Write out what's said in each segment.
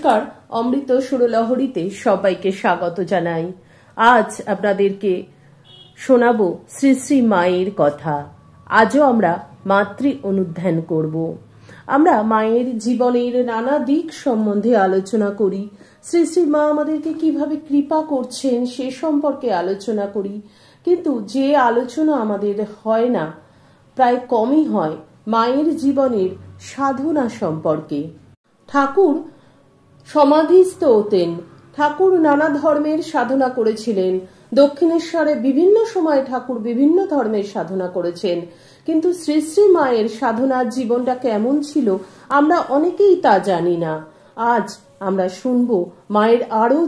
নমস্কার, অমৃত সুরলহরীতে সবাইকে স্বাগত জানাই। আজ আপনাদেরকে শোনাবো শ্রী শ্রী মায়ের কথা। আজও আমরা মাতৃ অনুধ্যান করব। আমরা মায়ের জীবনের নানা দিক সম্বন্ধে আলোচনা করি। শ্রী শ্রী মা আমাদেরকে কিভাবে কৃপা করছেন সে সম্পর্কে আলোচনা করি। কিন্তু যে আলোচনা আমাদের হয় না, প্রায় কমই হয় মায়ের জীবনের সাধনা সম্পর্কে। ঠাকুর সমাধিস্থ হতেন। ঠাকুর নানা ধর্মের সাধনা করেছিলেন। দক্ষিণেশ্বরে বিভিন্ন সময় ঠাকুর বিভিন্ন ধর্মের সাধনা করেছেন। কিন্তু শ্রী শ্রী মায়ের সাধনার জীবনটা কেমন ছিল আমরা অনেকেই তা জানি না। আজ আমরা শুনব মায়ের আরো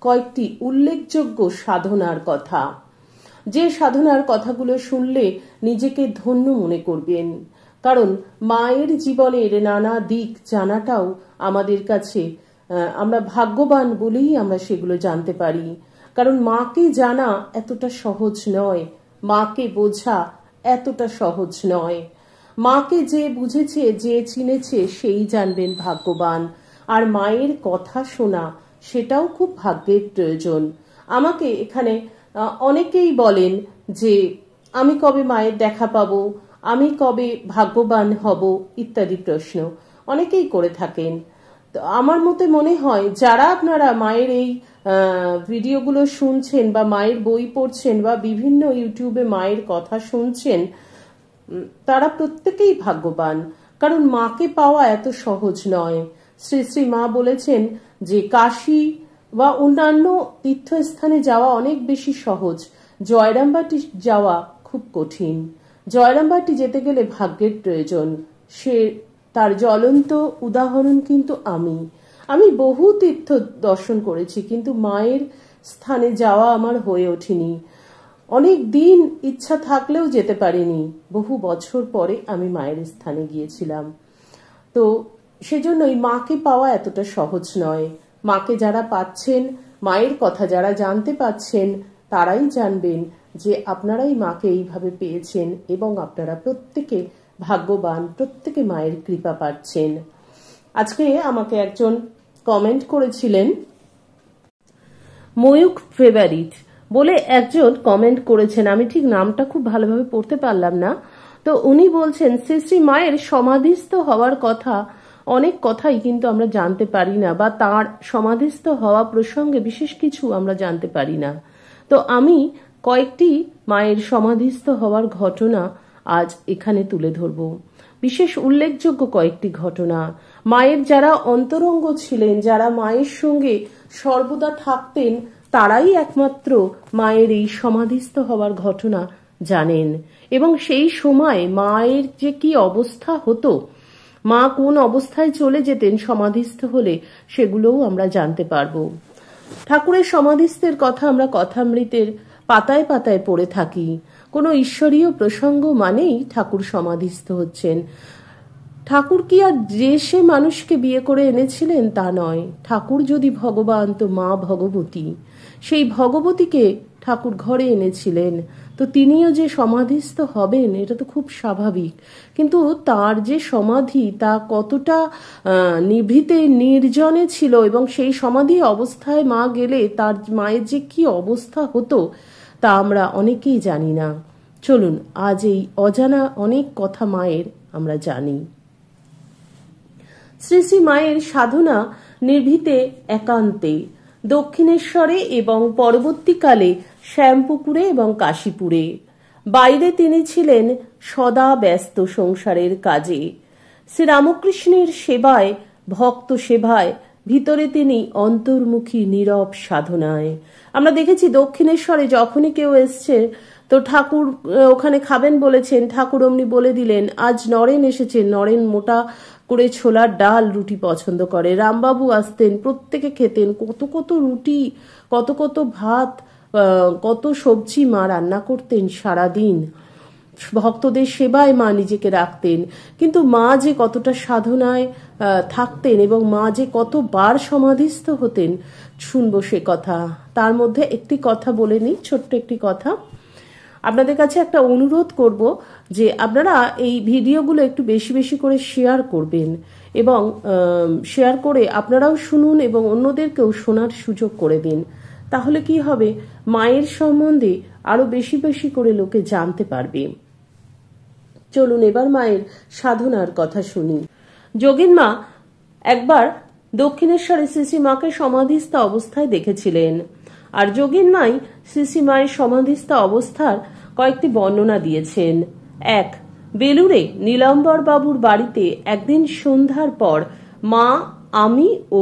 কয়েকটি উল্লেখযোগ্য সাধনার কথা, যে সাধনার কথাগুলো শুনলে নিজেকে ধন্য মনে করবেন। কারণ মায়ের জীবনের নানা দিক জানাটাও আমাদের কাছে আমরা ভাগ্যবান বলেই আমরা সেগুলো জানতে পারি। কারণ মাকে জানা এতটা সহজ নয়, মাকে বোঝা এতটা সহজ নয়। মাকে যে বুঝেছে, যে চিনেছে সেই জানবেন ভাগ্যবান। আর মায়ের কথা শোনা সেটাও খুব ভাগ্যের প্রয়োজন। আমাকে এখানে অনেকেই বলেন যে আমি কবে মায়ের দেখা পাবো, আমি কবে ভাগ্যবান হব ইত্যাদি প্রশ্ন অনেকেই করে থাকেন। তো আমার মতে মনে হয় যারা আপনারা মায়ের এই ভিডিওগুলো শুনছেন বা মায়ের বই পড়ছেন বা বিভিন্ন ইউটিউবে মায়ের কথা শুনছেন, তারা প্রত্যেকেই ভাগ্যবান। কারণ মাকে পাওয়া এত সহজ নয়। শ্রী শ্রী মা বলেছেন যে কাশী বা অন্যান্য তীর্থস্থানে যাওয়া অনেক বেশি সহজ, জয়রামবাটি যাওয়া খুব কঠিন। জয়রামবাটি যেতে গেলে ভাগ্যের প্রয়োজন। তার জ্বলন্ত উদাহরণ কিন্তু আমি বহু তীর্থ দর্শন করেছি, কিন্তু মায়ের স্থানে যাওয়া আমার হয়ে ওঠেনি। অনেক দিন ইচ্ছা থাকলেও যেতে পারিনি। বহু বছর পরে আমি মায়ের স্থানে গিয়েছিলাম। তো সেজন্যই মাকে পাওয়া এতটা সহজ নয়। মাকে যারা পাচ্ছেন, মায়ের কথা যারা জানতে পাচ্ছেন, তারাই জানবেন যে আপনারাই মাকে এইভাবে পেয়েছেন এবং আপনারা প্রত্যেকে ভাগ্যবান, প্রত্যেকে মায়ের কৃপা পাচ্ছেন। আজকে আমাকে একজন কমেন্ট করেছিলেন, ময়ূক ফেভারিট বলে একজন কমেন্ট করেছেন। আমি ঠিক নামটা খুব ভালোভাবে পড়তে পারলাম না। তো উনি বলছেন শ্রী শ্রী মায়ের সমাধিস্থ হওয়ার কথা, অনেক কথাই কিন্তু আমরা জানতে পারি না, বা তার সমাধিস্থ হওয়া প্রসঙ্গে বিশেষ কিছু আমরা জানতে পারি না। তো আমি কয়েকটি মায়ের সমাধিস্থ হওয়ার ঘটনা আজ এখানে তুলে ধরব। বিশেষ উল্লেখযোগ্য কয়েকটি ঘটনা। মায়ের যারা অন্তরঙ্গ ছিলেন, যারা মায়ের সঙ্গে সর্বদা থাকতেন, তারাই একমাত্র মায়ের এই সমাধিস্থ হওয়ার ঘটনা জানেন। এবং সেই সময় মায়ের যে কি অবস্থা হতো, মা কোন অবস্থায় চলে যেতেন সমাধিস্থ হলে, সেগুলোও আমরা জানতে পারবো। ঠাকুরের সমাধিস্থের কথা আমরা কথামৃতের পাতায় পাতায় পড়ে থাকি। কোনো ঈশ্বরীয় প্রসঙ্গ মানেই ঠাকুর সমাধিস্থ হচ্ছেন। ঠাকুর কি আর যে সে মানুষকে বিয়ে করে এনেছিলেন তা নয়। ঠাকুর যদি ভগবান, তো মা ভগবতী। সেই ভগবতীকে ঠাকুর ঘরে এনেছিলেন। তো তিনিও যে সমাধিস্থ হবেন এটা তো খুব স্বাভাবিক। কিন্তু তার যে সমাধি, তা কতটা নিভৃতে নির্জনে ছিল, এবং সেই সমাধি অবস্থায় মা গেলে তার মায়ের যে কি অবস্থা হতো তা আমরা অনেকেই জানি না। চলুন আজ এই অজানা অনেক কথা মায়ের আমরা জানি। শ্রী শ্রী মায়ের সাধনা নিভৃতে একান্তে দক্ষিণেশ্বরে এবং পরবর্তীকালে শ্যামপুকুরে এবং কাশীপুরে। বাইরে তিনি ছিলেন সদা ব্যস্ত সংসারের কাজে, শ্রীরামকৃষ্ণের সেবায়, ভক্ত সেবায়, ভিতরে তিনি অন্তর্মুখী নীরব সাধনায়। আমরা দেখেছি দক্ষিণেশ্বরে যখনই কেউ এসছে, তো ঠাকুর ওখানে খাবেন বলেছেন, ঠাকুর অমনি বলে দিলেন আজ নরেন এসেছেন, নরেন মোটা করে ছোলার ডাল রুটি পছন্দ করে। রামবাবু আসতেন, প্রত্যেকে খেতেন কত কত রুটি, কত কত ভাত, কত সবজি মা রান্না করতেন সারাদিন। ভক্তদের সেবায় মা নিজেকে রাখতেন। কিন্তু মা যে কতটা সাধনায় থাকতেন এবং মা যে কতবার সমাধিস্থ হতেন, শুনবো সে কথা। তার মধ্যে একটি কথা বলে নিই, ছোট্ট একটি কথা। আপনাদের কাছে একটা অনুরোধ করব যে আপনারা এই ভিডিওগুলো একটু বেশি বেশি করে শেয়ার করবেন এবং শেয়ার করে আপনারাও শুনুন এবং অন্যদেরকেও শোনার সুযোগ করে দিন। তাহলে কি হবে, মায়ের সম্বন্ধে আরো বেশি বেশি করে লোকে জানতে পারবে। চলুন এবার মায়ের সাধনার কথা শুনি। যোগিন মা একবার দক্ষিণেশ্বরে শ্রী মাকে সমাধিস্থ অবস্থায় দেখেছিলেন, আর যোগিন মাই শ্রী মায়ের সমাধিস্থ অবস্থার কয়েকটি বর্ণনা দিয়েছেন। 1. বেলুড়ে নীলাম্বর বাবুর বাড়িতে একদিন সন্ধ্যার পর মা, আমি ও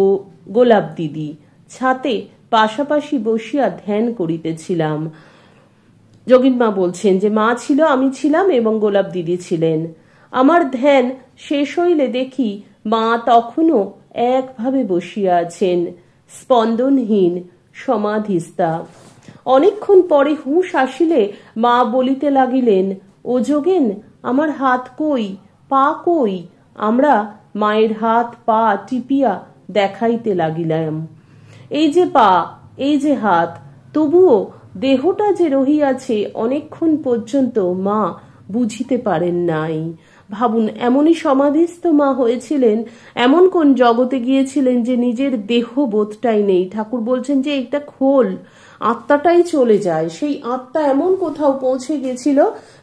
গোলাপ দিদি ছাতে পাশাপাশি বসিয়া ধ্যান করিতেছিলাম। যোগিন মা বলছেন যে মা ছিল, আমি ছিলাম এবং গোলাপ দিদি ছিলেন। আমার ধ্যান শেষ হইলে দেখি মা তখনও একভাবে বসিয়া আছেন, স্পন্দনহীন, সমাধিস্থা। অনেকক্ষণ পরে হুঁশ আসিলে মা বলিতে লাগিলেন, ও যোগেন, আমার হাত কই, পা কই? আমরা মায়ের হাত পা টিপিয়া দেখাইতে লাগিলাম। এই যে পা, এই যে হাত, তবুও দেহটা যে রহিয়াছে অনেকক্ষণ পর্যন্ত মা বুঝিতে পারেন নাই। ভাবুন, এমনই সমাধিস্থ মা হয়েছিলেন, এমন কোন জগতে গিয়েছিলেন যে নিজের দেহ বোধটাই নেই। ঠাকুর বলছেন যে এটা খোল, আত্মাটাই চলে যায়। সেই আত্মা এমন কোথাও পৌঁছে গেছিল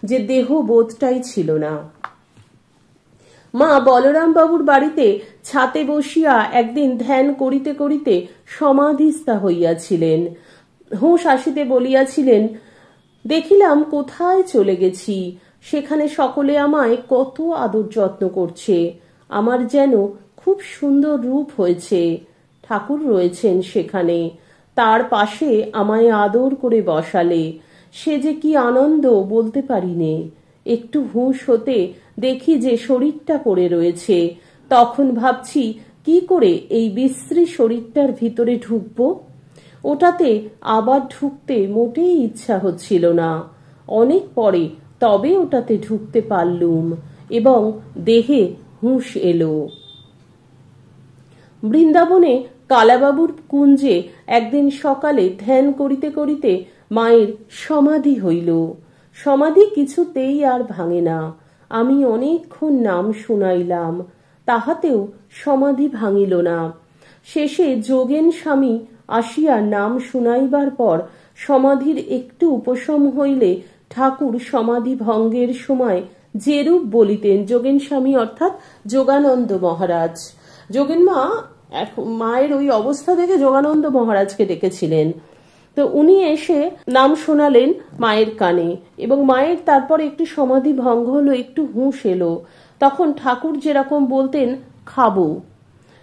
যে দেহ বোধটাই ছিল না। মা বলরাম বাবুর বাড়িতে ছাতে বসিয়া একদিন ধ্যান করিতে করিতে সমাধিস্থা হইয়াছিলেন। হুঁশ আসিতে বলিয়াছিলেন, দেখিলাম কোথায় চলে গেছি, সেখানে সকলে আমায় কত আদর যত্ন করছে, আমার যেন খুব সুন্দর রূপ হয়েছে। ঠাকুর রয়েছেন সেখানে, তার পাশে আমায় আদর করে বসালে, সে যে কি আনন্দ বলতে পারিনে। একটু হুঁশ হতে দেখি যে শরীরটা পড়ে রয়েছে। তখন ভাবছি কি করে এই বিশ্রী শরীরটার ভিতরে ঢুকবো। ওটাতে আবার ঢুকতে মোটেই ইচ্ছা হচ্ছিল না। অনেক পরে তবে ওটাতে ঢুকতে পারলুম এবং দেহে হুঁশ এলো। বৃন্দাবনে কালাবাবুর কুঞ্জে একদিন সকালে ধ্যান করিতে করিতে মায়ের সমাধি হইল। সমাধি কিছুতেই আর ভাঙে না। আমি অনেকক্ষণ নাম শুনাইলাম, তাহাতেও সমাধি ভাঙিল না। শেষে যোগেন স্বামী আসিয়া নাম শুনাইবার পর সমাধির একটু উপশম হইলে ঠাকুর সমাধি ভঙ্গের সময় যেরূপ বলিতেন, যোগেন স্বামী অর্থাৎ যোগানন্দ মহারাজ, যোগেন মা মায়ের ওই অবস্থা দেখে যোগানন্দ মহারাজকে ডেকেছিলেন। তো উনি এসে নাম শোনালেন মায়ের কানে এবং মায়ের তারপর একটু সমাধি ভঙ্গ হলো, একটু হুঁশ এলো। তখন ঠাকুর যেরকম বলতেন খাবো,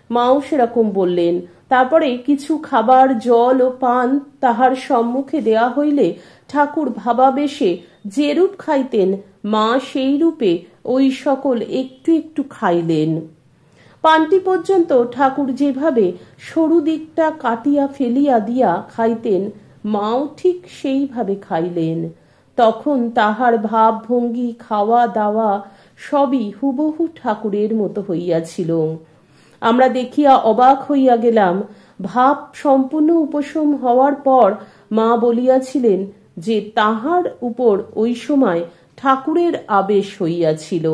মাও সেরকম বললেন। তারপরে কিছু খাবার, জল ও পান তাহার সম্মুখে দেয়া হইলে ঠাকুর ভাবাবেশে যেরূপ খাইতেন মা সেই রূপে ওই সকল একটু একটু খাইলেন। পানটি পর্যন্ত ঠাকুর যেভাবে সরু দিকটা কাটিয়া ফেলিয়া দিয়া খাইতেন, মাও ঠিক সেইভাবে খাইলেন। তখন তাহার ভাব ভঙ্গি, খাওয়া দাওয়া সবই হুবহু ঠাকুরের মতো হইয়াছিল। আমরা দেখিয়া অবাক হইয়া গেলাম। ভাব সম্পূর্ণ উপশম হওয়ার পর মা বলিয়াছিলেন যে তাহার উপর ওই সময় ঠাকুরের আবেশ হইয়াছিল।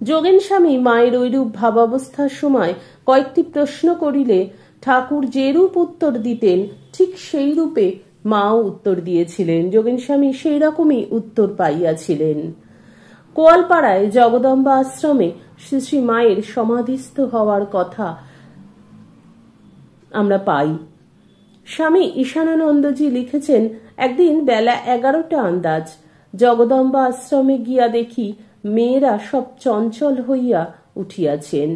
যোগেন স্বামী মায়ের ঐরূপ ভাবাবস্থার সময় কয়েকটি প্রশ্ন করিলে ঠাকুর যেরূপ উত্তর দিতেন ঠিক সেই রূপে মাও উত্তর দিয়েছিলেন। যোগেন স্বামী সেই রকমই উত্তর পাইয়াছিলেন। কোয়ালপাড়ায় জগদম্বা আশ্রমে শ্রী শ্রী মায়ের সমাধিস্থ হওয়ার কথা আমরা পাই। স্বামী ঈশানানন্দজি লিখেছেন, একদিন বেলা 11টা আন্দাজ জগদম্বা আশ্রমে গিয়া দেখি মেয়েরা সব চঞ্চল হইয়া উঠিয়াছেন।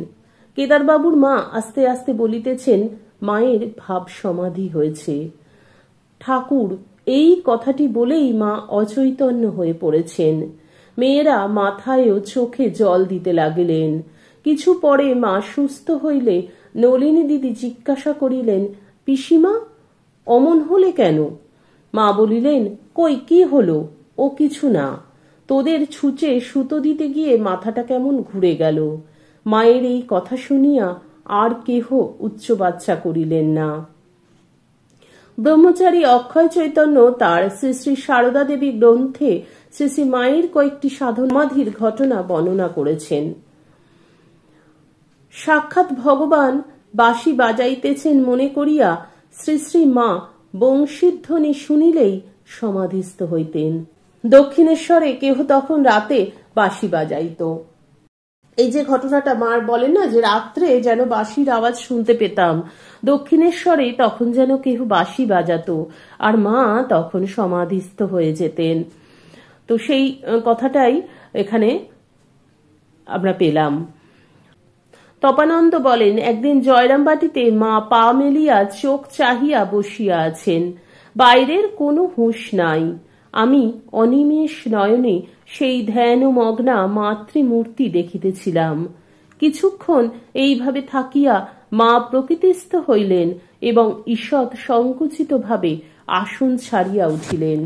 কেদারবাবুর মা আস্তে আস্তে বলিতেছেন মায়ের ভাব সমাধি হয়েছে। ঠাকুর এই কথাটি বলেই মা অচৈতন্য হয়ে পড়েছেন। মেয়েরা মাথায় ও চোখে জল দিতে লাগিলেন। কিছু পরে মা সুস্থ হইলে নলিনী দিদি জিজ্ঞাসা করিলেন, পিসিমা অমন হলে কেন? মা বলিলেন, কই কি হলো? ও কিছু না, তোদের ছুঁচে সুতো দিতে গিয়ে মাথাটা কেমন ঘুরে গেল। মায়ের এই কথা শুনিয়া আর কেহ উচ্চ বাচ্চা করিলেন না। ব্রহ্মচারী অক্ষয় চৈতন্য তার শ্রী শ্রী সারদা দেবী গ্রন্থে শ্রী শ্রী মায়ের কয়েকটি সাধনাধির ঘটনা বর্ণনা করেছেন। সাক্ষাৎ ভগবান বাঁশি বাজাইতেছেন মনে করিয়া শ্রী শ্রী মা বংশীধ্বনি শুনিলেই সমাধিস্থ হইতেন। দক্ষিণেশ্বরে কেহ তখন রাতে বাঁশি বাজাইত। এই যে ঘটনাটা মার বলেন না, যে রাত্রে যেন বাঁশির আওয়াজ শুনতে পেতাম, দক্ষিণেশ্বরে তখন যেন কেহ বাঁশি বাজাতো আর মা তখন সমাধিস্থ হয়ে যেতেন। তো সেই কথাটাই এখানে আমরা পেলাম। তপানন্দ বলেন, একদিন জয়রামবাটিতে মা পা মেলিয়া চোখ চাহিয়া বসিয়া আছেন, বাইরের কোনো হুঁশ নাই। আমি অনিমেষ নয়নে সেই ধ্যান মগ্না মাতৃমূর্তি দেখিতেছিলাম। কিছুক্ষণ এইভাবে থাকিয়া মা প্রকৃতিস্থ হইলেন এবং ঈষৎ সংকুচিত ভাবে আসন ছাড়িয়া উঠিলেন।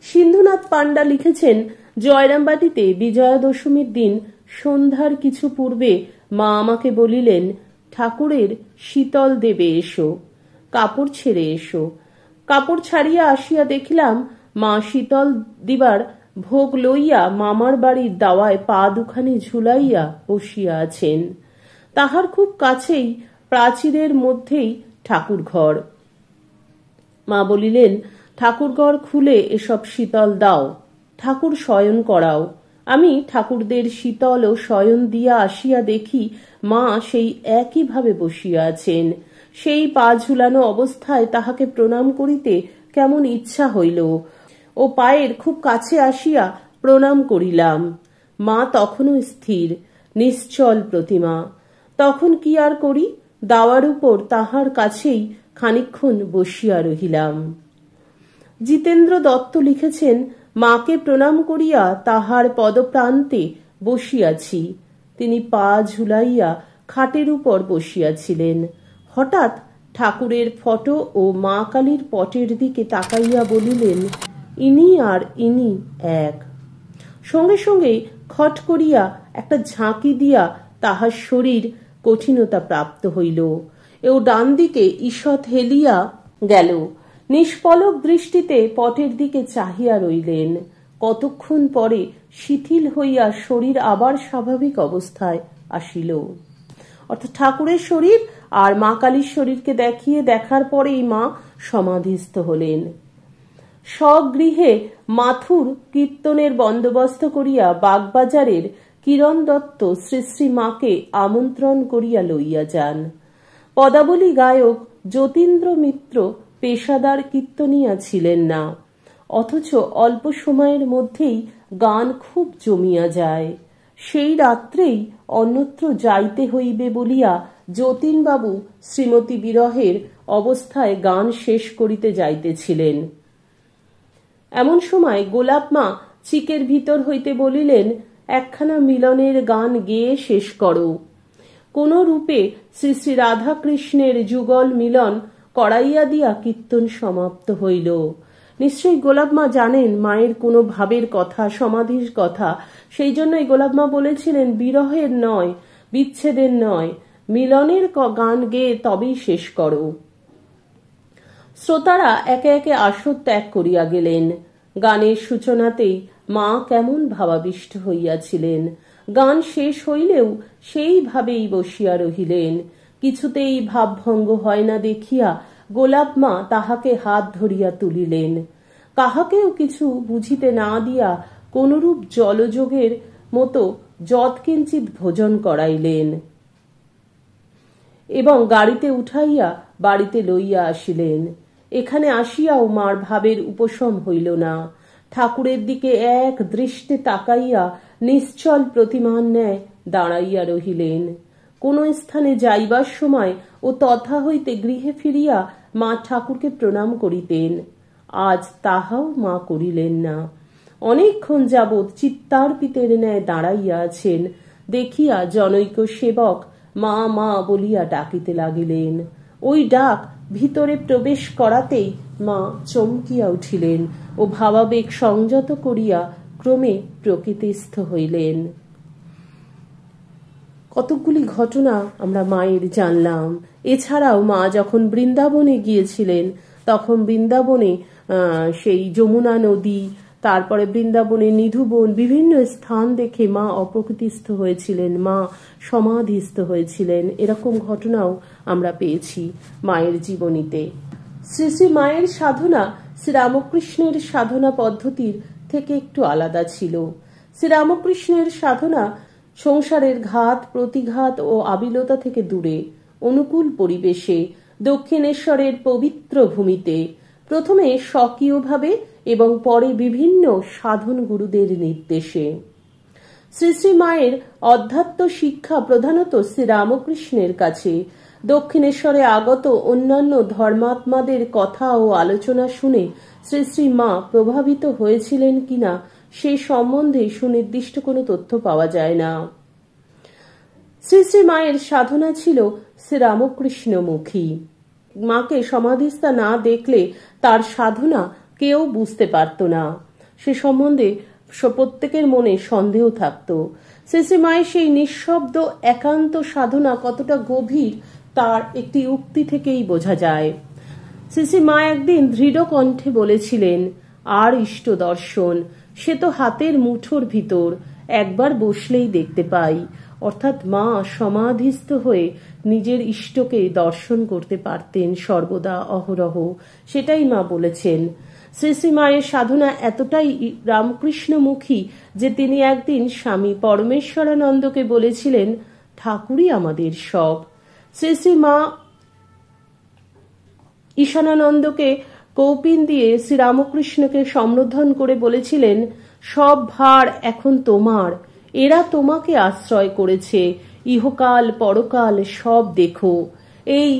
সিন্ধুনাথ পান্ডা লিখেছেন, জয়রামবাটিতে বিজয়া দশমীর দিন সন্ধ্যার কিছু পূর্বে মা আমাকে বলিলেন, ঠাকুরের শীতল দেবে এসো, কাপড় ছেড়ে এসো। কাপড় ছাড়িয়া আসিয়া দেখিলাম মা শীতল দিবার ভোগ লইয়া মামার বাড়ির দাওয়ায় পা দুখানি ঝুলাইয়া বসিয়া আছেন। তাহার খুব কাছেই প্রাচীরের মধ্যেই ঠাকুর ঘর। মা বলিলেন, ঠাকুর ঘর খুলে এসব শীতল দাও, ঠাকুর শয়ন করাও। আমি ঠাকুরদের শীতল ও শয়ন দিয়া আসিয়া দেখি মা সেই একইভাবে বসিয়া আছেন। সেই পা ঝুলানো অবস্থায় তাহাকে প্রণাম করিতে কেমন ইচ্ছা হইল ও পায়ের খুব কাছে আসিয়া প্রণাম করিলাম। মা তখনও স্থির, নিশ্চল প্রতিমা। তখন কি আর করি, দাওয়ার উপর তাহার কাছেই খানিকক্ষণ বসিয়া রহিলাম। জিতেন্দ্র দত্ত লিখেছেন, মাকে প্রণাম করিয়া তাহার পদপ্রান্তে বসিয়াছি। তিনি পা ঝুলাইয়া খাটের উপর বসিয়াছিলেন। হঠাৎ ঠাকুরের ফটো ও মা কালীর পটের দিকে তাকাইয়া বলিলেন, ইনি আর ইনি এক। সঙ্গে সঙ্গে খট করিয়া একটা ঝাঁকি দিয়া তাহার শরীর কঠিনতা প্রাপ্ত হইল ও ডান দিকে ঈষৎ হেলিয়া গেল। নিষ্পলক দৃষ্টিতে পটের দিকে চাহিয়া রইলেন। কতক্ষণ পরে শিথিল হইয়া শরীর আবার স্বাভাবিক অবস্থায় আসিল। অর্থাৎ ঠাকুরের শরীর আর মা কালীর শরীরকে দেখার পরেই মা সমাধিস্থ হলেন। স্বগৃহে মাথুর কীর্তনের বন্দোবস্ত করিয়া বাগবাজারের কিরণ দত্ত শ্রী শ্রী মাকে আমন্ত্রণ করিয়া লইয়া যান। পদাবলী গায়ক যতীন্দ্র মিত্র পেশাদার কীর্তনিয়া ছিলেন না, অথচ অল্প সময়ের মধ্যেই গান খুব জমিয়া যায়। সেই রাত্রেই অন্যত্র যাইতে হইবে বলিয়া যতীনবাবু শ্রীমতী বিরহের অবস্থায় গান শেষ করিতে যাইতেছিলেন। এমন সময় গোলাপ মা চিকের ভিতর হইতে বলিলেন, একখানা মিলনের গান গেয়ে শেষ করো। কোন রূপে শ্রী শ্রী রাধাকৃষ্ণের যুগল মিলন করাইয়া দিয়া কীর্তন সমাপ্ত হইল। নিশ্চয়ই গোলাপ মা জানেন মায়ের কোনো ভাবের কথা, সমাধির কথা। সেই জন্যই গোলাপ মা বলেছিলেন, বিরহের নয়, বিচ্ছেদের নয়, মিলনের গান গেয়ে তবেই শেষ করো। শ্রোতারা একে একে আসর ত্যাগ করিয়া গেলেন। গানের সূচনাতেই মা কেমন ভাবাবিষ্ট হইয়াছিলেন। গান শেষ হইলেও সেইভাবেই বসিয়া রহিলেন। কিছুতেই ভাবভঙ্গ হয় না দেখিয়া গোলাপ মা তাহাকে হাত ধরিয়া তুলিলেন। কাহাকেও কিছু বুঝিতে না দিয়া কোনরূপ জলযোগের মতো যৎকিঞ্চিৎ ভোজন করাইলেন এবং গাড়িতে উঠাইয়া বাড়িতে লইয়া আসিলেন। এখানে আসিয়াও মার ভাবের উপশম হইল না। ঠাকুরের দিকে এক দৃষ্টে তাকাইয়া নিশ্চল প্রতিমার ন্যায় দাঁড়াইয়া রহিলেন। কোন স্থানে যাইবার সময় ও তথা হইতে গৃহে ফিরিয়া মা ঠাকুরকে প্রণাম করিতেন। আজ তাহাও মা করিলেন না। অনেকক্ষণ যাবৎ চিত্তার্পিতের ন্যায় দাঁড়াইয়া আছেন দেখিয়া জনৈক সেবক মা মা বলিয়া ডাকিতে লাগিলেন। ওই ডাক ভিতরে প্রবেশ করাতেই মা চমকিয়া উঠিলেন ও ভাবাবেগ সংযত করিয়া ক্রমে প্রকৃতিস্থ হইলেন। কতকগুলি ঘটনা আমরা মায়ের জানলাম। এছাড়াও মা যখন বৃন্দাবনে গিয়েছিলেন তখন বৃন্দাবনে সেই যমুনা নদী, তারপরে বৃন্দাবনে নিধুবন, বিভিন্ন স্থান দেখে মা অপ্রকৃতিস্থ হয়েছিলেন, মা সমাধিস্থ হয়েছিলেন। এরকম ঘটনাও আমরা পেয়েছি মায়ের জীবনীতে। শ্রী শ্রী মায়ের সাধনা শ্রীরামকৃষ্ণের সাধনা পদ্ধতির থেকে একটু আলাদা ছিল। শ্রীরামকৃষ্ণের সাধনা সংসারের ঘাত প্রতিঘাত ও আবিলতা থেকে দূরে, অনুকূল পরিবেশে, দক্ষিণেশ্বরের পবিত্র ভূমিতে, প্রথমে স্বকীয়ভাবে এবং পরে বিভিন্ন সাধন গুরুদের নির্দেশে। শ্রী শ্রী মায়ের অধ্যাত্ম শিক্ষা প্রধানত শ্রীরামকৃষ্ণের কাছে। দক্ষিণেশ্বরে আগত অন্যান্য ধর্মাত্মাদের কথা ও আলোচনা শুনে শ্রী শ্রী মা প্রভাবিত হয়েছিলেন কিনা সে সম্বন্ধে সুনির্দিষ্ট কোনো তথ্য পাওয়া যায় না। শ্রী শ্রী মায়ের সাধনা ছিল শ্রীরামকৃষ্ণমুখী। মাকে সমাধিস্থা না দেখলে তার সাধনা কেউ বুঝতে পারত না, সে সম্বন্ধে প্রত্যেকের মনে সন্দেহ থাকত। শ্রী শ্রী মায়ের সেই নিঃশব্দ একান্ত সাধনা কতটা গভীর তার একটি উক্তি থেকেই বোঝা যায়। শ্রী শ্রী মা একদিন দৃঢ় কণ্ঠে বলেছিলেন, আর ইষ্ট দর্শন সে তো হাতের মুঠোর ভিতর, একবার বসলেই দেখতে পাই। অর্থাৎ মা সমাধিস্থ হয়ে নিজের ইষ্টকে দর্শন করতে পারতেন সর্বদা অহরহ, সেটাই মা বলেছেন। শ্রী শ্রী মায়ের সাধনা এতটাই রামকৃষ্ণমুখী যে তিনি একদিন স্বামী পরমেশ্বরানন্দকে বলেছিলেন, ঠাকুরই আমাদের সব। শ্রী শ্রী মা ঈশানানন্দকে কৌপিন দিয়ে শ্রীরামকৃষ্ণকে সম্বোধন করে বলেছিলেন, সব ভার এখন তোমার, এরা তোমাকে আশ্রয় করেছে, ইহকাল পরকাল সব দেখো। এই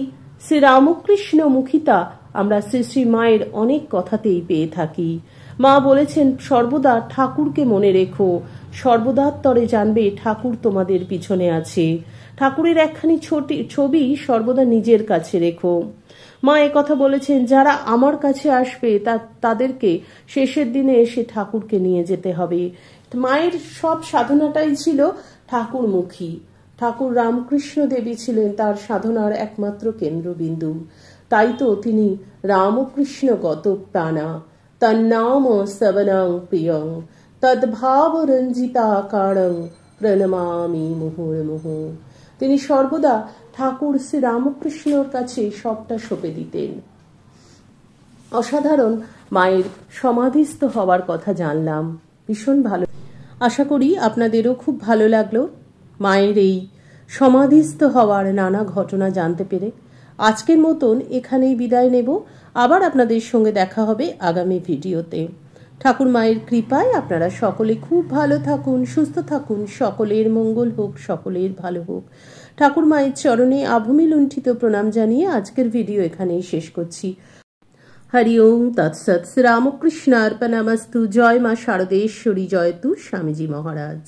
শ্রীরামকৃষ্ণ মুখিতা আমরা শ্রী শ্রী মায়ের অনেক কথাতেই পেয়ে থাকি। মা বলেছেন, সর্বদা ঠাকুরকে মনে রেখো, সর্বদাত্তরে জানবে ঠাকুর তোমাদের পিছনে আছে। ঠাকুরের একখানি ছবি সর্বদা নিজের কাছে রেখো। মা কথা বলেছেন, যারা আমার কাছে আসবে তাদেরকে শেষের দিনে এসে ঠাকুরকে নিয়ে যেতে হবে। মায়ের সব সাধনাটাই ছিল ঠাকুরমুখী। ঠাকুর রামকৃষ্ণ দেবী ছিলেন তার সাধনার একমাত্র কেন্দ্রবিন্দু। তাই তো তিনি রামকৃষ্ণগত প্রাণা, তন্নাম শ্রবণং প্রিয়ং তদ্ভাব রঞ্জিতাকারং প্রণমামি মুহুর্মুহু। তিনি সর্বদা ঠাকুর শ্রী রামকৃষ্ণর কাছে সবটা সঁপে দিতেন। অসাধারণ মায়ের সমাধিস্থ হওয়ার কথা জানলাম, ভীষণ ভালো। আশা করি আপনাদেরও খুব ভালো লাগলো মায়ের এই সমাধিস্থ হওয়ার নানা ঘটনা জানতে পেরে। আজকের মতন এখানেই বিদায় নেব। আবার আপনাদের সঙ্গে দেখা হবে আগামী ভিডিওতে। ঠাকুর মায়ের কৃপায় আপনারা সকলে খুব ভালো থাকুন, সুস্থ থাকুন, সকলের মঙ্গল হোক, সকলের ভালো হোক। ঠাকুর মায়ের চরণে আভূমি লুণ্ঠিত প্রণাম জানিয়ে আজকের ভিডিও এখানেই শেষ করছি। হরি ওম তৎসৎ। শ্রীরামকৃষ্ণার্পণমস্তু। জয় মা শারদেশ্বরী, জয়তু স্বামীজি মহারাজ।